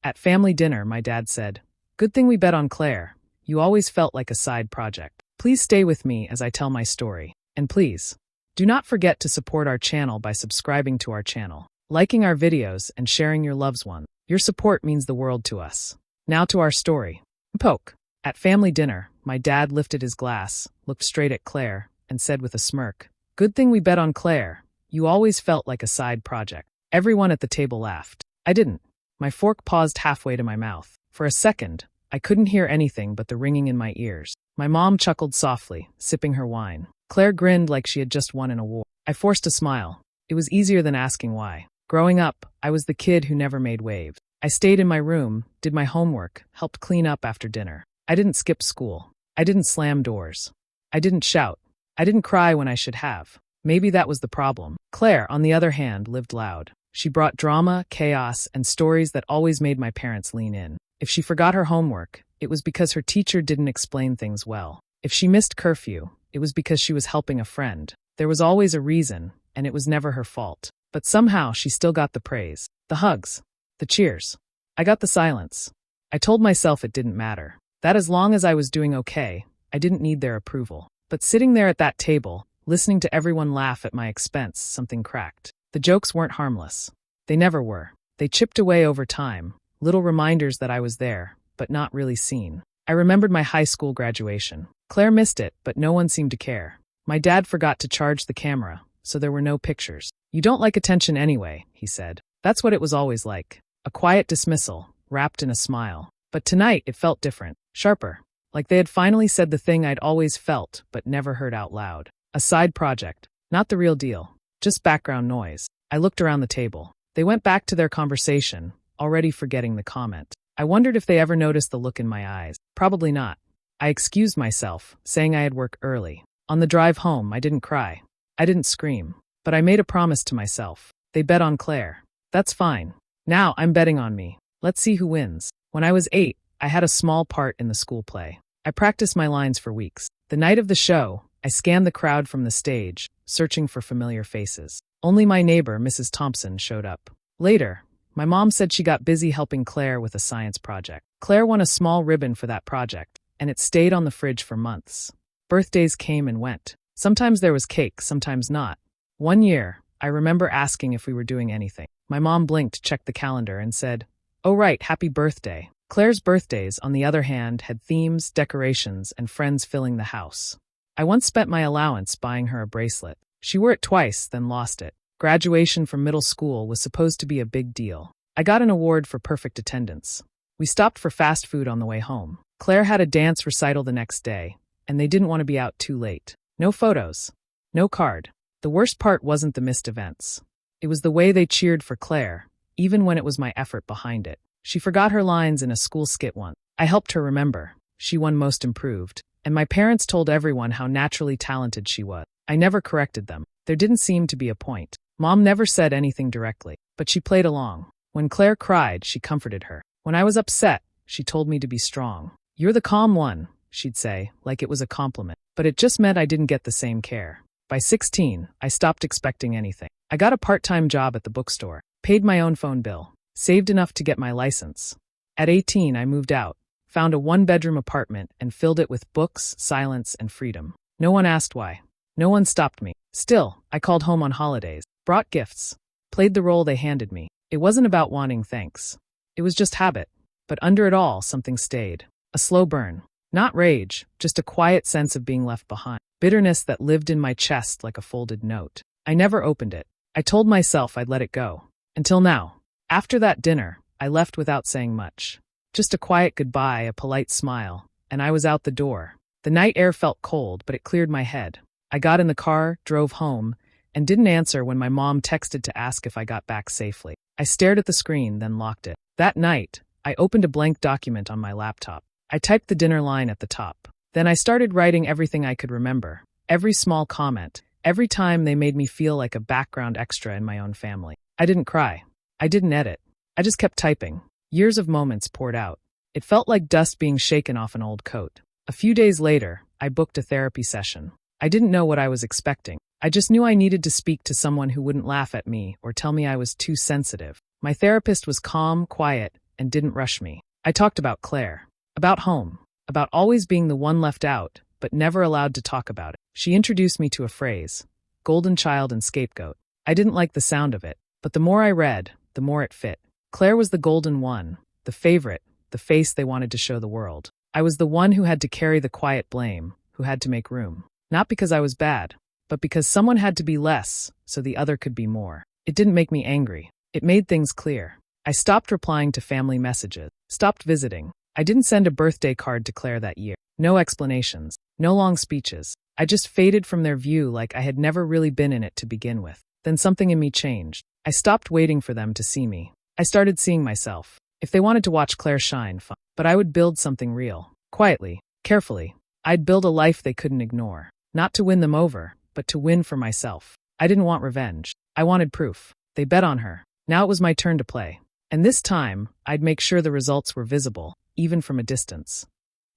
At family dinner, my dad said, "Good thing we bet on Clare. You always felt like a side project. Please stay with me as I tell my story. And please, do not forget to support our channel by subscribing to our channel, liking our videos, and sharing your loved ones. Your support means the world to us." Now to our story. Poke. At family dinner, my dad lifted his glass, looked straight at Clare, and said with a smirk, "Good thing we bet on Clare. You always felt like a side project." Everyone at the table laughed. I didn't. My fork paused halfway to my mouth. For a second, I couldn't hear anything but the ringing in my ears. My mom chuckled softly, sipping her wine. Clare grinned like she had just won an award. I forced a smile. It was easier than asking why. Growing up, I was the kid who never made waves. I stayed in my room, did my homework, helped clean up after dinner. I didn't skip school. I didn't slam doors. I didn't shout. I didn't cry when I should have. Maybe that was the problem. Clare, on the other hand, lived loud. She brought drama, chaos, and stories that always made my parents lean in. If she forgot her homework, it was because her teacher didn't explain things well. If she missed curfew, it was because she was helping a friend. There was always a reason, and it was never her fault. But somehow she still got the praise, the hugs, the cheers. I got the silence. I told myself it didn't matter, that as long as I was doing okay, I didn't need their approval. But sitting there at that table, listening to everyone laugh at my expense, something cracked. The jokes weren't harmless. They never were. They chipped away over time, little reminders that I was there, but not really seen. I remembered my high school graduation. Clare missed it, but no one seemed to care. My dad forgot to charge the camera, so there were no pictures. "You don't like attention anyway," he said. That's what it was always like. A quiet dismissal, wrapped in a smile. But tonight it felt different, sharper. Like they had finally said the thing I'd always felt, but never heard out loud. A side project. Not the real deal. Just background noise. I looked around the table. They went back to their conversation, already forgetting the comment. I wondered if they ever noticed the look in my eyes. Probably not. I excused myself, saying I had work early. On the drive home, I didn't cry. I didn't scream. But I made a promise to myself. They bet on Clare. That's fine. Now I'm betting on me. Let's see who wins. When I was 8, I had a small part in the school play. I practiced my lines for weeks. The night of the show, I scanned the crowd from the stage, searching for familiar faces. Only my neighbor, Mrs. Thompson, showed up. Later, my mom said she got busy helping Clare with a science project. Clare won a small ribbon for that project, and it stayed on the fridge for months. Birthdays came and went. Sometimes there was cake, sometimes not. One year, I remember asking if we were doing anything. My mom blinked, checked the calendar, and said, "Oh right, happy birthday." Clare's birthdays, on the other hand, had themes, decorations, and friends filling the house. I once spent my allowance buying her a bracelet. She wore it twice, then lost it. Graduation from middle school was supposed to be a big deal. I got an award for perfect attendance. We stopped for fast food on the way home. Clare had a dance recital the next day, and they didn't want to be out too late. No photos. No card. The worst part wasn't the missed events. It was the way they cheered for Clare, even when it was my effort behind it. She forgot her lines in a school skit once. I helped her remember. She won Most Improved, and my parents told everyone how naturally talented she was. I never corrected them. There didn't seem to be a point. Mom never said anything directly, but she played along. When Clare cried, she comforted her. When I was upset, she told me to be strong. "You're the calm one," she'd say, like it was a compliment. But it just meant I didn't get the same care. By 16, I stopped expecting anything. I got a part-time job at the bookstore, paid my own phone bill, saved enough to get my license. At 18, I moved out, found a one-bedroom apartment, and filled it with books, silence, and freedom. No one asked why. No one stopped me. Still, I called home on holidays, brought gifts, played the role they handed me. It wasn't about wanting thanks. It was just habit. But under it all, something stayed. A slow burn. Not rage, just a quiet sense of being left behind. Bitterness that lived in my chest like a folded note. I never opened it. I told myself I'd let it go. Until now. After that dinner, I left without saying much. Just a quiet goodbye, a polite smile, and I was out the door. The night air felt cold, but it cleared my head. I got in the car, drove home, and didn't answer when my mom texted to ask if I got back safely. I stared at the screen, then locked it. That night, I opened a blank document on my laptop. I typed the dinner line at the top. Then I started writing everything I could remember. Every small comment. Every time they made me feel like a background extra in my own family. I didn't cry. I didn't edit. I just kept typing. Years of moments poured out. It felt like dust being shaken off an old coat. A few days later, I booked a therapy session. I didn't know what I was expecting. I just knew I needed to speak to someone who wouldn't laugh at me or tell me I was too sensitive. My therapist was calm, quiet, and didn't rush me. I talked about Clare, about home, about always being the one left out, but never allowed to talk about it. She introduced me to a phrase, golden child and scapegoat. I didn't like the sound of it, but the more I read, the more it fit. Clare was the golden one, the favorite, the face they wanted to show the world. I was the one who had to carry the quiet blame, who had to make room. Not because I was bad, but because someone had to be less, so the other could be more. It didn't make me angry. It made things clear. I stopped replying to family messages, stopped visiting. I didn't send a birthday card to Clare that year. No explanations, no long speeches. I just faded from their view like I had never really been in it to begin with. Then something in me changed. I stopped waiting for them to see me. I started seeing myself. If they wanted to watch Clare shine, fine. But I would build something real. Quietly, carefully. I'd build a life they couldn't ignore. Not to win them over, but to win for myself. I didn't want revenge. I wanted proof. They bet on her. Now it was my turn to play. And this time, I'd make sure the results were visible, even from a distance.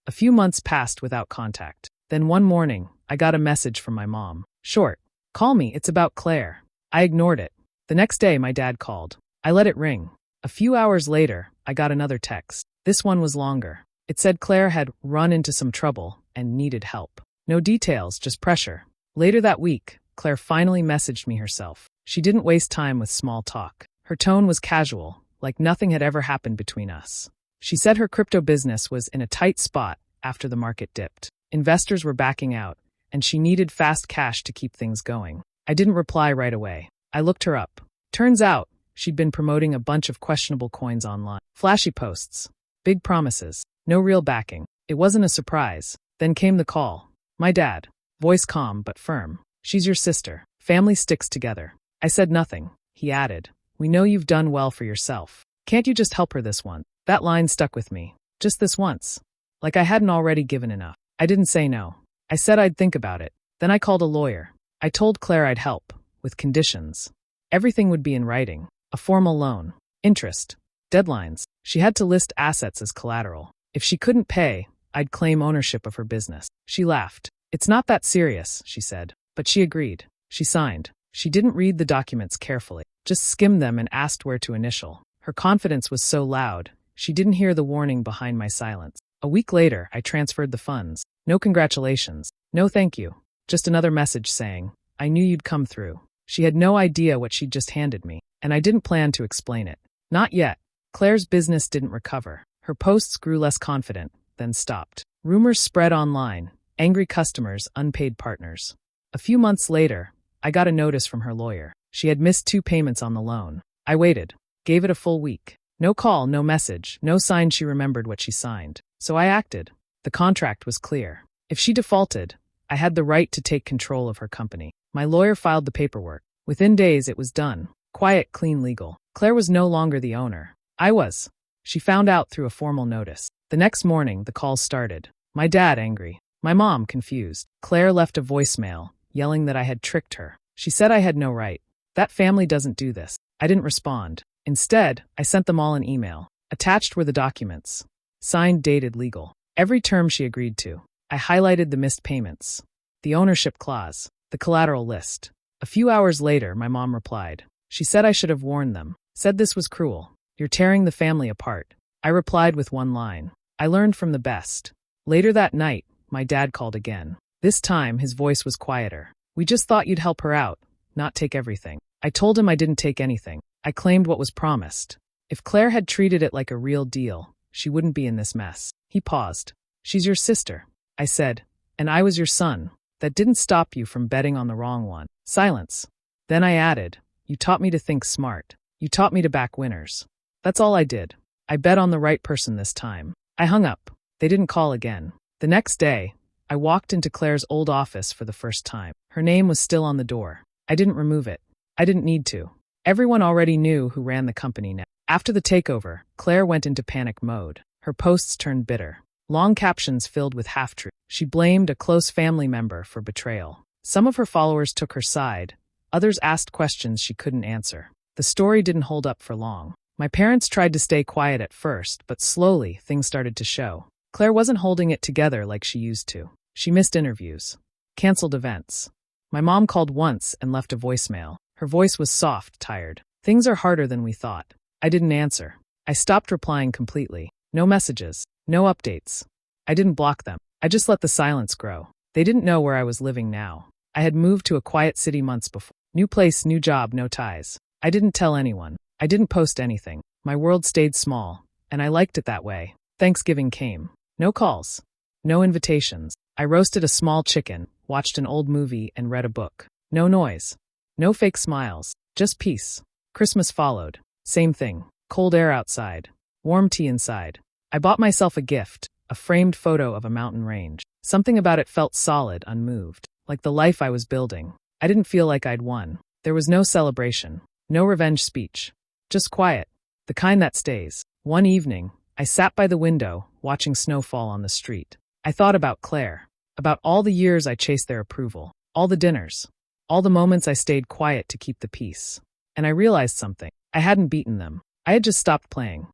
A few months passed without contact. Then one morning, I got a message from my mom. Short. Call me, it's about Clare. I ignored it. The next day, my dad called. I let it ring. A few hours later, I got another text. This one was longer. It said Clare had run into some trouble and needed help. No details, just pressure. Later that week, Clare finally messaged me herself. She didn't waste time with small talk. Her tone was casual, like nothing had ever happened between us. She said her crypto business was in a tight spot after the market dipped. Investors were backing out, and she needed fast cash to keep things going. I didn't reply right away. I looked her up. Turns out, she'd been promoting a bunch of questionable coins online. Flashy posts. Big promises. No real backing. It wasn't a surprise. Then came the call. My dad. Voice calm but firm. She's your sister. Family sticks together. I said nothing. He added, we know you've done well for yourself. Can't you just help her this once? That line stuck with me. Just this once. Like I hadn't already given enough. I didn't say no. I said I'd think about it. Then I called a lawyer. I told Clare I'd help, with conditions. Everything would be in writing. A formal loan. Interest. Deadlines. She had to list assets as collateral. If she couldn't pay, I'd claim ownership of her business. She laughed. It's not that serious, she said. But she agreed. She signed. She didn't read the documents carefully, just skimmed them and asked where to initial. Her confidence was so loud, she didn't hear the warning behind my silence. A week later, I transferred the funds. No congratulations. No thank you. Just another message saying, I knew you'd come through. She had no idea what she'd just handed me, and I didn't plan to explain it. Not yet. Clare's business didn't recover. Her posts grew less confident, then stopped. Rumors spread online. Angry customers, unpaid partners. A few months later, I got a notice from her lawyer. She had missed 2 payments on the loan. I waited. Gave it a full week. No call, no message, no sign she remembered what she signed. So I acted. The contract was clear. If she defaulted, I had the right to take control of her company. My lawyer filed the paperwork. Within days, it was done. Quiet, clean, legal. Clare was no longer the owner. I was. She found out through a formal notice. The next morning, the calls started. My dad angry. My mom confused. Clare left a voicemail, yelling that I had tricked her. She said I had no right. That family doesn't do this. I didn't respond. Instead, I sent them all an email. Attached were the documents. Signed, dated, legal. Every term she agreed to. I highlighted the missed payments. The ownership clause. The collateral list. A few hours later, my mom replied. She said I should have warned them. Said this was cruel. You're tearing the family apart. I replied with one line. I learned from the best. Later that night, my dad called again. This time, his voice was quieter. We just thought you'd help her out, not take everything. I told him I didn't take anything. I claimed what was promised. If Clare had treated it like a real deal, she wouldn't be in this mess. He paused. She's your sister, I said, and I was your son. That didn't stop you from betting on the wrong one. Silence. Then I added, you taught me to think smart. You taught me to back winners. That's all I did. I bet on the right person this time. I hung up. They didn't call again. The next day, I walked into Clare's old office for the first time. Her name was still on the door. I didn't remove it. I didn't need to. Everyone already knew who ran the company now. After the takeover, Clare went into panic mode. Her posts turned bitter. Long captions filled with half-truths. She blamed a close family member for betrayal. Some of her followers took her side. Others asked questions she couldn't answer. The story didn't hold up for long. My parents tried to stay quiet at first, but slowly things started to show. Clare wasn't holding it together like she used to. She missed interviews. Canceled events. My mom called once and left a voicemail. Her voice was soft, tired. Things are harder than we thought. I didn't answer. I stopped replying completely. No messages. No updates. I didn't block them. I just let the silence grow. They didn't know where I was living now. I had moved to a quiet city months before. New place, new job, no ties. I didn't tell anyone. I didn't post anything. My world stayed small, and I liked it that way. Thanksgiving came. No calls. No invitations. I roasted a small chicken, watched an old movie, and read a book. No noise. No fake smiles. Just peace. Christmas followed. Same thing. Cold air outside. Warm tea inside. I bought myself a gift, a framed photo of a mountain range. Something about it felt solid, unmoved, like the life I was building. I didn't feel like I'd won. There was no celebration. No revenge speech. Just quiet. The kind that stays. One evening, I sat by the window, watching snow fall on the street. I thought about Clare. About all the years I chased their approval. All the dinners. All the moments I stayed quiet to keep the peace. And I realized something. I hadn't beaten them. I had just stopped playing.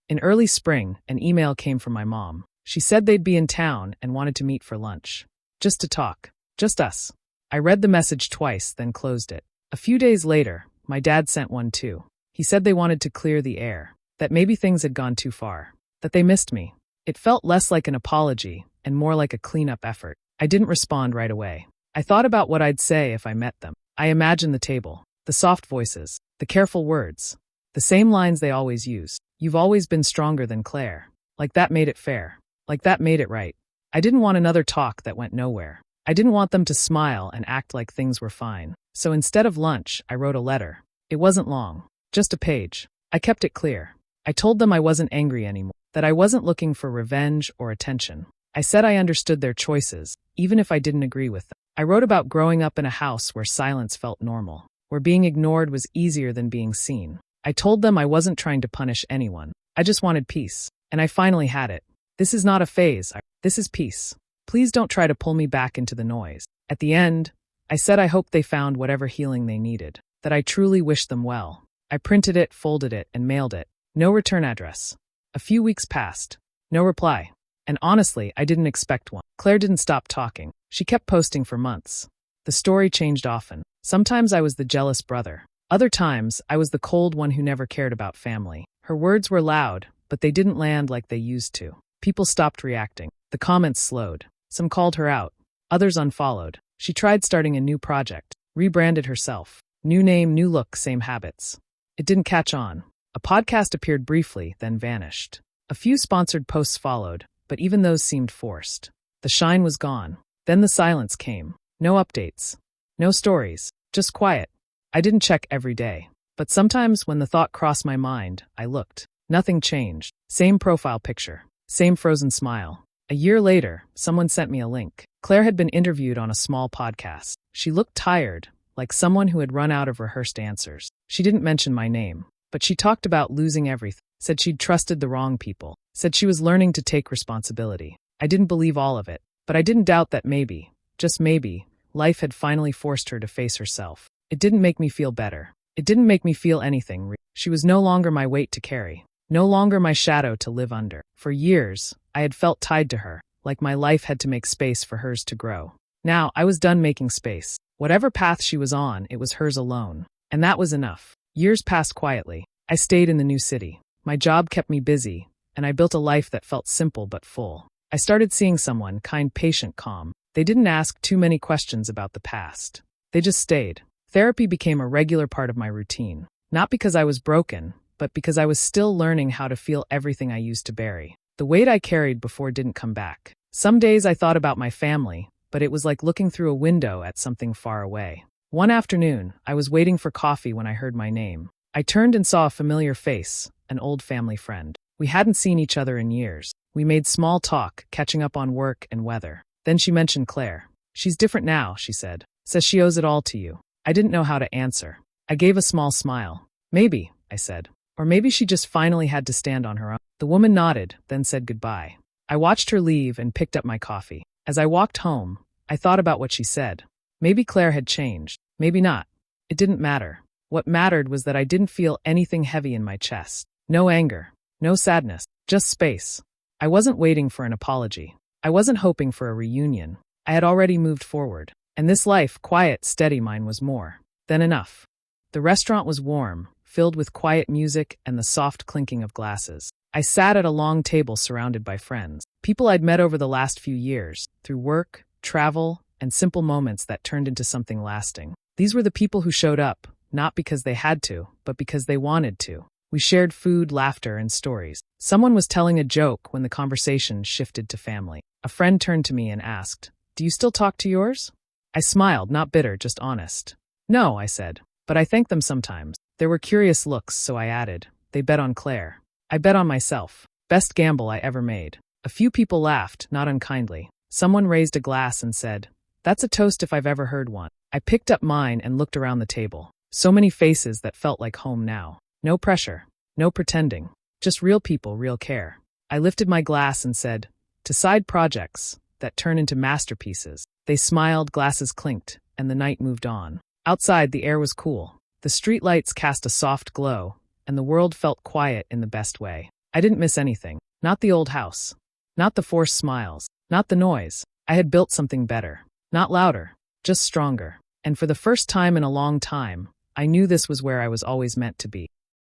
In early spring, an email came from my mom. She said they'd be in town and wanted to meet for lunch. Just to talk. Just us. I read the message twice, then closed it. A few days later, my dad sent one too. He said they wanted to clear the air. That maybe things had gone too far. That they missed me. It felt less like an apology and more like a cleanup effort. I didn't respond right away. I thought about what I'd say if I met them. I imagined the table. The soft voices. The careful words. The same lines they always used. You've always been stronger than Clare. Like that made it fair. Like that made it right. I didn't want another talk that went nowhere. I didn't want them to smile and act like things were fine. So instead of lunch, I wrote a letter. It wasn't long. Just a page. I kept it clear. I told them I wasn't angry anymore. That I wasn't looking for revenge or attention. I said I understood their choices, even if I didn't agree with them. I wrote about growing up in a house where silence felt normal. Where being ignored was easier than being seen. I told them I wasn't trying to punish anyone. I just wanted peace. And I finally had it. This is not a phase. This is peace. Please don't try to pull me back into the noise. At the end, I said I hoped they found whatever healing they needed. That I truly wished them well. I printed it, folded it, and mailed it. No return address. A few weeks passed. No reply. And honestly, I didn't expect one. Clare didn't stop talking. She kept posting for months. The story changed often. Sometimes I was the jealous brother. Other times, I was the cold one who never cared about family. Her words were loud, but they didn't land like they used to. People stopped reacting. The comments slowed. Some called her out. Others unfollowed. She tried starting a new project. Rebranded herself. New name, new look, same habits. It didn't catch on. A podcast appeared briefly, then vanished. A few sponsored posts followed, but even those seemed forced. The shine was gone. Then the silence came. No updates. No stories. Just quiet. I didn't check every day. But sometimes when the thought crossed my mind, I looked. Nothing changed. Same profile picture. Same frozen smile. A year later, someone sent me a link. Clare had been interviewed on a small podcast. She looked tired, like someone who had run out of rehearsed answers. She didn't mention my name, but she talked about losing everything. Said she'd trusted the wrong people. Said she was learning to take responsibility. I didn't believe all of it, but I didn't doubt that maybe, just maybe, life had finally forced her to face herself. It didn't make me feel better. It didn't make me feel anything. She was no longer my weight to carry. No longer my shadow to live under. For years, I had felt tied to her, like my life had to make space for hers to grow. Now, I was done making space. Whatever path she was on, it was hers alone. And that was enough. Years passed quietly. I stayed in the new city. My job kept me busy, and I built a life that felt simple but full. I started seeing someone, kind, patient, calm. They didn't ask too many questions about the past. They just stayed. Therapy became a regular part of my routine. Not because I was broken, but because I was still learning how to feel everything I used to bury. The weight I carried before didn't come back. Some days I thought about my family, but it was like looking through a window at something far away. One afternoon, I was waiting for coffee when I heard my name. I turned and saw a familiar face, an old family friend. We hadn't seen each other in years. We made small talk, catching up on work and weather. Then she mentioned Clare. She's different now, she said. Says she owes it all to you. I didn't know how to answer. I gave a small smile. Maybe, I said. Or maybe she just finally had to stand on her own. The woman nodded, then said goodbye. I watched her leave and picked up my coffee. As I walked home, I thought about what she said. Maybe Clare had changed. Maybe not. It didn't matter. What mattered was that I didn't feel anything heavy in my chest. No anger. No sadness. Just space. I wasn't waiting for an apology. I wasn't hoping for a reunion. I had already moved forward. And this life, quiet, steady mine, was more than enough. The restaurant was warm, filled with quiet music and the soft clinking of glasses. I sat at a long table surrounded by friends, people I'd met over the last few years, through work, travel, and simple moments that turned into something lasting. These were the people who showed up, not because they had to, but because they wanted to. We shared food, laughter, and stories. Someone was telling a joke when the conversation shifted to family. A friend turned to me and asked, "Do you still talk to yours?" I smiled, not bitter, just honest. "No," I said, "but I thank them sometimes." There were curious looks, so I added, "They bet on Clare." I bet on myself. Best gamble I ever made. A few people laughed, not unkindly. Someone raised a glass and said, "That's a toast if I've ever heard one." I picked up mine and looked around the table. So many faces that felt like home now. No pressure, no pretending, just real people, real care. I lifted my glass and said, "To side projects that turn into masterpieces." They smiled, glasses clinked, and the night moved on. Outside, the air was cool. The streetlights cast a soft glow, and the world felt quiet in the best way. I didn't miss anything. Not the old house. Not the forced smiles. Not the noise. I had built something better. Not louder, just stronger. And for the first time in a long time, I knew this was where I was always meant to be.